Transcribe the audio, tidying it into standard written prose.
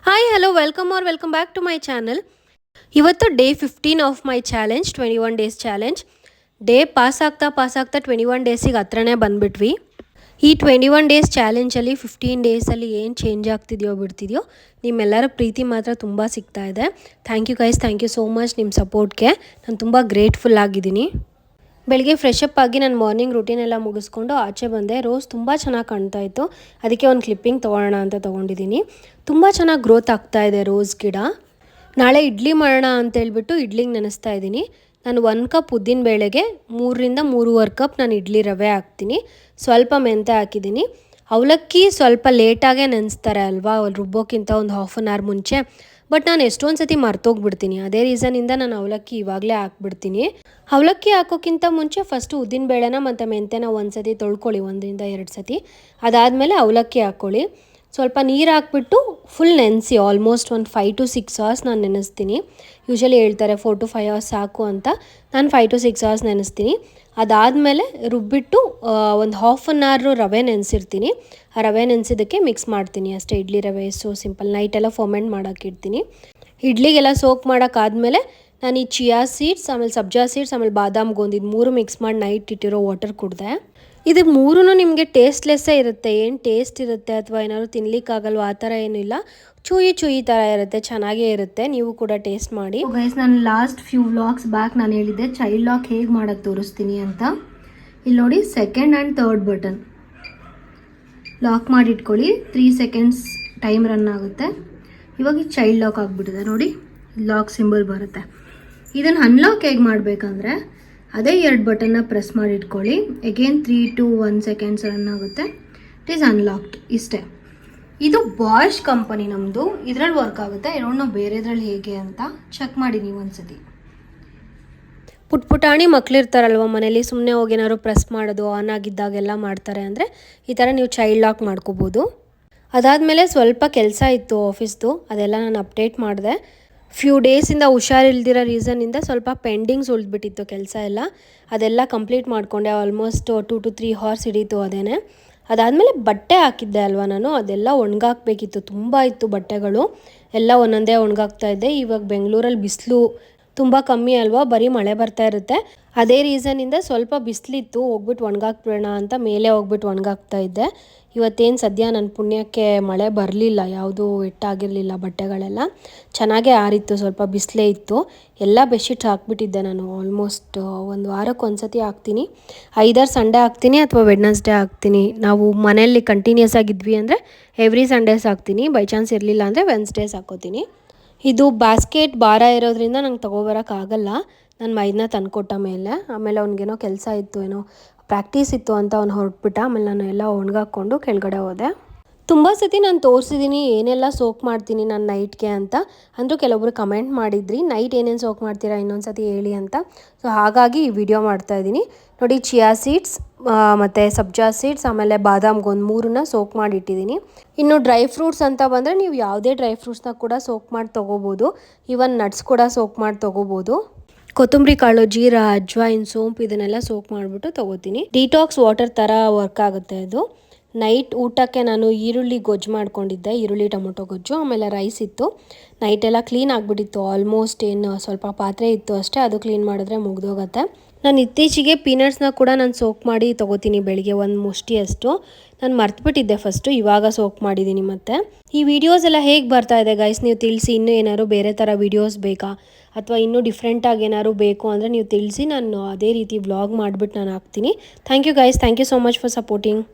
Hi hello welcome back to my channel. ಇವತ್ತು day 15 of my challenge, 21 days challenge. Day pass ಆಗ್ತಾ 21 ಡೇಸಿಗೆ ಹತ್ರನೇ ಬಂದುಬಿಟ್ವಿ. ಈ 21 days ಚಾಲೆಂಜಲ್ಲಿ 15 ಡೇಸಲ್ಲಿ ಏನು ಚೇಂಜ್ ಆಗ್ತಿದೆಯೋ ಬಿಡ್ತಿದೆಯೋ ನಿಮ್ಮೆಲ್ಲರ ಪ್ರೀತಿ ಮಾತ್ರ ತುಂಬ ಸಿಗ್ತಾ ಇದೆ. Thank you guys, thank you so much ನಿಮ್ಮ ಸಪೋರ್ಟ್ಗೆ. ನಾನು ತುಂಬ ಗ್ರೇಟ್ಫುಲ್ ಆಗಿದ್ದೀನಿ. ಬೆಳಗ್ಗೆ ಫ್ರೆಶ್ ಅಪ್ ಆಗಿ ನಾನು ಮಾರ್ನಿಂಗ್ ರೂಟೀನ್ ಎಲ್ಲ ಮುಗಿಸ್ಕೊಂಡು ಆಚೆ ಬಂದೆ. ರೋಸ್ ತುಂಬ ಚೆನ್ನಾಗಿ ಕಾಣ್ತಾ ಇತ್ತು, ಅದಕ್ಕೆ ಒಂದು ಕ್ಲಿಪ್ಪಿಂಗ್ ತೊಗೊಳ್ಳೋಣ ಅಂತ ತೊಗೊಂಡಿದ್ದೀನಿ. ತುಂಬ ಚೆನ್ನಾಗಿ ಗ್ರೋತ್ ಆಗ್ತಾ ಇದೆ ರೋಸ್ ಗಿಡ. ನಾಳೆ ಇಡ್ಲಿ ಮಾಡೋಣ ಅಂತೇಳ್ಬಿಟ್ಟು ಇಡ್ಲಿಗೆ ನೆನೆಸ್ತಾ ಇದ್ದೀನಿ. ನಾನು 1 ಕಪ್ ಉದ್ದಿನ ಬೇಳೆಗೆ 3ರಿಂದ 3.25 ಕಪ್ ನಾನು ಇಡ್ಲಿ ರವೆ ಹಾಕ್ತೀನಿ. ಸ್ವಲ್ಪ ಮೆಂತೆ ಹಾಕಿದ್ದೀನಿ. ಅವಲಕ್ಕಿ ಸ್ವಲ್ಪ ಲೇಟಾಗೇ ನೆನೆಸ್ತಾರೆ ಅಲ್ವಾ, ರುಬ್ಬೋಕ್ಕಿಂತ ಒಂದು ಹಾಫ್ ಆನ್ ಅವರ್ ಮುಂಚೆ. ಬಟ್ ನಾನು ಎಷ್ಟೊಂದು ಸತಿ ಮರ್ತೋಗ್ಬಿಡ್ತೀನಿ. ಅದೇ ರೀಸನಿಂದ ನಾನು ಅವಲಕ್ಕಿ ಇವಾಗಲೇ ಹಾಕ್ಬಿಡ್ತೀನಿ. ಅವಲಕ್ಕಿ ಹಾಕೋಕ್ಕಿಂತ ಮುಂಚೆ ಫಸ್ಟು ಉದ್ದಿನ ಬೇಳೆನ ಮತ್ತು ಮೆಂತೆನ ಒಂದು ಸತಿ ತೊಳ್ಕೊಳ್ಳಿ, 1ರಿಂದ 2 ಸತಿ. ಅದಾದಮೇಲೆ ಅವಲಕ್ಕಿ ಹಾಕ್ಕೊಳ್ಳಿ. ಸ್ವಲ್ಪ ನೀರು ಹಾಕ್ಬಿಟ್ಟು ಫುಲ್ ನೆನೆಸಿ, ಆಲ್ಮೋಸ್ಟ್ ಒಂದು 5 to 6 ಅವರ್ಸ್ ನಾನು ನೆನೆಸ್ತೀನಿ. ಯೂಶಲಿ ಹೇಳ್ತಾರೆ 4 to 5 ಅವರ್ಸ್ ಸಾಕು ಅಂತ. ನಾನು 5 to 6 ಅವರ್ಸ್ ನೆನೆಸ್ತೀನಿ. ಅದಾದಮೇಲೆ ರುಬ್ಬಿಟ್ಟು ಒಂದು ಹಾಫ್ ಆನ್ ಅವರ್ ರವೆ ನೆನೆಸಿರ್ತೀನಿ. ಆ ರವೆ ನೆನೆಸಿದ್ದಕ್ಕೆ ಮಿಕ್ಸ್ ಮಾಡ್ತೀನಿ ಅಷ್ಟೇ. ಇಡ್ಲಿ ರವೆ ಸೊ ಸಿಂಪಲ್. ನೈಟೆಲ್ಲ ಫರ್ಮೆಂಟ್ ಮಾಡೋಕ್ಕಿಡ್ತೀನಿ. ಇಡ್ಲಿಗೆಲ್ಲ ಸೋಕ್ ಮಾಡೋಕ್ಕಾದ್ಮೇಲೆ ನಾನು ಈ ಚಿಯಾ ಸೀಡ್ಸ್, ಆಮೇಲೆ ಸಬ್ಜಾ ಸೀಡ್ಸ್, ಆಮೇಲೆ ಬಾದಾಮ್ ಗೋಂದ್, ಇದು 3 ಮಿಕ್ಸ್ ಮಾಡಿ ನೈಟ್ ಇಟ್ಟಿರೋ ವಾಟರ್ ಕುಡಿದೆ. ಇದು 3 ನಿಮಗೆ ಟೇಸ್ಟ್ಲೆಸ್ಸೇ ಇರುತ್ತೆ. ಏನು ಟೇಸ್ಟ್ ಇರುತ್ತೆ ಅಥವಾ ಏನಾದ್ರು ತಿನ್ಲಿಕ್ಕಾಗಲ್ವ ಆ ಥರ ಏನಿಲ್ಲ. ಚೂಯಿ ಥರ ಇರುತ್ತೆ, ಚೆನ್ನಾಗೇ ಇರುತ್ತೆ. ನೀವು ಕೂಡ ಟೇಸ್ಟ್ ಮಾಡಿ. ಗೈಸ್, ನಾನು ಲಾಸ್ಟ್ ಫ್ಯೂ ವ್ಲಾಗ್ಸ್ ಬ್ಯಾಕ್ ನಾನು ಹೇಳಿದ್ದೆ ಚೈಲ್ಡ್ ಲಾಕ್ ಹೇಗೆ ಮಾಡೋಕ್ಕೆ ತೋರಿಸ್ತೀನಿ ಅಂತ. ಇಲ್ಲಿ ನೋಡಿ, 2nd and 3rd button lock ಮಾಡಿ ಇಟ್ಕೊಳ್ಳಿ. 3 seconds ಟೈಮ್ ರನ್ ಆಗುತ್ತೆ. ಇವಾಗ ಚೈಲ್ಡ್ ಲಾಕ್ ಆಗಿಬಿಟ್ಟಿದೆ ನೋಡಿ, ಲಾಕ್ ಸಿಂಬಲ್ ಬರುತ್ತೆ. ಇದನ್ನು ಅನ್ಲಾಕ್ ಹೇಗೆ ಮಾಡಬೇಕಂದ್ರೆ ಅದೇ 2 ಬಟನ್ನ ಪ್ರೆಸ್ ಮಾಡಿ ಇಟ್ಕೊಳ್ಳಿ. ಅಗೇನ್ 3 to 1 seconds ರನ್ ಆಗುತ್ತೆ. It is unlocked. ಇಷ್ಟೇ. ಇದು ಬಾಷ್ ಕಂಪನಿ ನಮ್ಮದು. ಇದರಲ್ಲಿ ವರ್ಕ್ ಆಗುತ್ತೆ. ಇರೋಣ ಬೇರೆದ್ರಲ್ಲಿ ಹೇಗೆ ಅಂತ ಚೆಕ್ ಮಾಡಿ ನೀವು ಒಂದ್ಸತಿ. ಪುಟಾಣಿ ಮಕ್ಳಿರ್ತಾರಲ್ವ ಮನೇಲಿ, ಸುಮ್ಮನೆ ಹೋಗಿ ಏನಾದ್ರು ಪ್ರೆಸ್ ಮಾಡೋದು ಆನ್ ಆಗಿದ್ದಾಗೆಲ್ಲ ಮಾಡ್ತಾರೆ ಅಂದರೆ ಈ ಥರ ನೀವು ಚೈಲ್ಡ್ ಲಾಕ್ ಮಾಡ್ಕೋಬೋದು. ಅದಾದಮೇಲೆ ಸ್ವಲ್ಪ ಕೆಲಸ ಇತ್ತು ಆಫೀಸ್ದು, ಅದೆಲ್ಲ ನಾನು ಅಪ್ಡೇಟ್ ಮಾಡಿದೆ. ಫ್ಯೂ ಡೇಸಿಂದ ಹುಷಾರಿಲ್ದಿರೋ ರೀಸನ್ನಿಂದ ಸ್ವಲ್ಪ ಪೆಂಡಿಂಗ್ಸ್ ಉಳಿದ್ಬಿಟ್ಟಿತ್ತು ಕೆಲಸ ಎಲ್ಲ. ಅದೆಲ್ಲ ಕಂಪ್ಲೀಟ್ ಮಾಡಿಕೊಂಡೆ. ಆಲ್ಮೋಸ್ಟ್ 2 to 3 ಅವರ್ಸ್ ಹಿಡೀತು ಅದೇನೆ. ಅದಾದಮೇಲೆ ಬಟ್ಟೆ ಹಾಕಿದ್ದೆ ಅಲ್ವಾ ನಾನು, ಅದೆಲ್ಲ ಒಣಗಾಕಬೇಕಿತ್ತು. ತುಂಬ ಇತ್ತು ಬಟ್ಟೆಗಳು, ಎಲ್ಲ ಒಂದೊಂದೇ ಒಣಗಾಕ್ತಾ ಇದ್ದೆ. ಇವಾಗ ಬೆಂಗಳೂರಲ್ಲಿ ಬಿಸಿಲು ತುಂಬ ಕಮ್ಮಿ ಅಲ್ವಾ, ಬರೀ ಮಳೆ ಬರ್ತಾ ಇರುತ್ತೆ. ಅದೇ ರೀಸನ್ನಿಂದ ಸ್ವಲ್ಪ ಬಿಸಿಲಿತ್ತು, ಹೋಗ್ಬಿಟ್ಟು ಒಣಗಾಕ್ಬಿಡೋಣ ಅಂತ ಮೇಲೆ ಹೋಗ್ಬಿಟ್ಟು ಒಣಗಾಕ್ತಾ ಇದ್ದೆ. ಇವತ್ತೇನು ಸದ್ಯ ನನ್ನ ಪುಣ್ಯಕ್ಕೆ ಮಳೆ ಬರಲಿಲ್ಲ, ಯಾವುದೂ ಎಟ್ಟಾಗಿರಲಿಲ್ಲ. ಬಟ್ಟೆಗಳೆಲ್ಲ ಚೆನ್ನಾಗೇ ಆರಿತ್ತು, ಸ್ವಲ್ಪ ಬಿಸಿಲೇ ಇತ್ತು. ಎಲ್ಲ ಬೆಡ್ಶೀಟ್ಸ್ ಹಾಕ್ಬಿಟ್ಟಿದ್ದೆ ನಾನು. ಆಲ್ಮೋಸ್ಟ್ 1 ವಾರಕ್ಕೆ ಒಂದು ಸತಿ ಹಾಕ್ತೀನಿ. ಐದರ್ ಸಂಡೇ ಹಾಕ್ತೀನಿ ಅಥವಾ ವೆಡ್ನಸ್ಡೇ ಹಾಕ್ತೀನಿ. ನಾವು ಮನೆಯಲ್ಲಿ ಕಂಟಿನ್ಯೂಸ್ ಆಗಿದ್ವಿ ಅಂದರೆ ಎವ್ರಿ ಸಂಡೇಸ್ ಹಾಕ್ತೀನಿ. ಬೈ ಚಾನ್ಸ್ ಇರಲಿಲ್ಲ ಅಂದರೆ ವೆನ್ಸ್ಡೇಸ್ ಹಾಕ್ಕೋತೀನಿ. ಇದು ಬಾಸ್ಕೆಟ್ ಭಾರ ಇರೋದ್ರಿಂದ ನಂಗೆ ತೊಗೊಬರೋಕ್ಕಾಗಲ್ಲ. ನನ್ನ ಮೈದನ್ನ ತಂದುಕೊಟ್ಟ ಮೇಲೆ, ಆಮೇಲೆ ಅವ್ನಿಗೇನೋ ಕೆಲಸ ಇತ್ತು, ಏನೋ ಪ್ರಾಕ್ಟೀಸ್ ಇತ್ತು ಅಂತ ಅವ್ನು ಹೊರಟ್ಬಿಟ್ಟ. ಆಮೇಲೆ ನಾನು ಎಲ್ಲ ಒಣಗಾಕ್ಕೊಂಡು ಕೆಳಗಡೆ ಹೋದೆ. ತುಂಬ ಸತಿ ನಾನು ತೋರಿಸಿದ್ದೀನಿ ಏನೆಲ್ಲ ಸೋಕ್ ಮಾಡ್ತೀನಿ ನಾನು ನೈಟ್ಗೆ ಅಂತ. ಅಂದರೂ ಕೆಲವೊಬ್ರು ಕಮೆಂಟ್ ಮಾಡಿದ್ರಿ ನೈಟ್ ಏನೇನು ಸೋಕ್ ಮಾಡ್ತೀರಾ ಇನ್ನೊಂದು ಸತಿ ಹೇಳಿ ಅಂತ. ಸೊ ಹಾಗಾಗಿ ಈ ವಿಡಿಯೋ ಮಾಡ್ತಾಯಿದ್ದೀನಿ ನೋಡಿ. ಚಿಯಾ ಸೀಡ್ಸ್ ಮತ್ತು ಸಬ್ಜಾ ಸೀಡ್ಸ್ ಆಮೇಲೆ ಬಾದಾಮ್ ಗೋಂದ್ 3ನ್ನ ಸೋಕ್ ಮಾಡಿ ಇಟ್ಟಿದ್ದೀನಿ. ಇನ್ನು ಡ್ರೈ ಫ್ರೂಟ್ಸ್ ಅಂತ ಬಂದರೆ ನೀವು ಯಾವುದೇ ಡ್ರೈ ಫ್ರೂಟ್ಸ್ನ ಕೂಡ ಸೋಕ್ ಮಾಡಿ ತೊಗೋಬೋದು. ಈವನ್ ನಟ್ಸ್ ಕೂಡ ಸೋಕ್ ಮಾಡಿ ತೊಗೋಬೋದು. ಕೊತ್ತಂಬರಿ ಕಾಳು, ಜೀರಾ, ಅಜ್ವಾಯಿನ್, ಸೋಂಪು ಇದನ್ನೆಲ್ಲ ಸೋಕ್ ಮಾಡಿಬಿಟ್ಟು ತೊಗೋತೀನಿ. ಡಿಟಾಕ್ಸ್ ವಾಟರ್ ಥರ ವರ್ಕ್ ಆಗುತ್ತೆ ಇದು. ನೈಟ್ ಊಟಕ್ಕೆ ನಾನು ಈರುಳ್ಳಿ ಗೊಜ್ಜು ಮಾಡ್ಕೊಂಡಿದ್ದೆ, ಈರುಳ್ಳಿ ಟೊಮೊಟೊ ಗೊಜ್ಜು. ಆಮೇಲೆ ರೈಸ್ ಇತ್ತು. ನೈಟೆಲ್ಲ ಕ್ಲೀನ್ ಆಗಿಬಿಟ್ಟಿತ್ತು. ಆಲ್ಮೋಸ್ಟ್ ಏನು ಸ್ವಲ್ಪ ಪಾತ್ರೆ ಇತ್ತು ಅಷ್ಟೇ, ಅದು ಕ್ಲೀನ್ ಮಾಡಿದ್ರೆ ಮುಗ್ದೋಗುತ್ತೆ. ನಾನು ಇತ್ತೀಚೆಗೆ ಪೀನಟ್ಸ್ನ ಕೂಡ ನಾನು ಸೋಕ್ ಮಾಡಿ ತೊಗೋತೀನಿ ಬೆಳಿಗ್ಗೆ 1 ಮುಷ್ಟಿ ಅಷ್ಟು. ನಾನು ಮರ್ತುಬಿಟ್ಟಿದ್ದೆ ಫಸ್ಟು, ಇವಾಗ ಸೋಕ್ ಮಾಡಿದ್ದೀನಿ. ಮತ್ತು ಈ ವಿಡಿಯೋಸ್ ಎಲ್ಲ ಹೇಗೆ ಬರ್ತಾ ಇದೆ ಗೈಸ್ ನೀವು ತಿಳಿಸಿ. ಇನ್ನೂ ಏನಾದ್ರು ಬೇರೆ ಥರ ವಿಡಿಯೋಸ್ ಬೇಕಾ ಅಥವಾ ಇನ್ನೂ ಡಿಫ್ರೆಂಟಾಗಿ ಏನಾದ್ರು ಬೇಕು ಅಂದರೆ ನೀವು ತಿಳಿಸಿ. ನಾನು ಅದೇ ರೀತಿ ವ್ಲಾಗ್ ಮಾಡಿಬಿಟ್ಟು ನಾನು ಹಾಕ್ತೀನಿ. Thank you guys, thank you so much for supporting.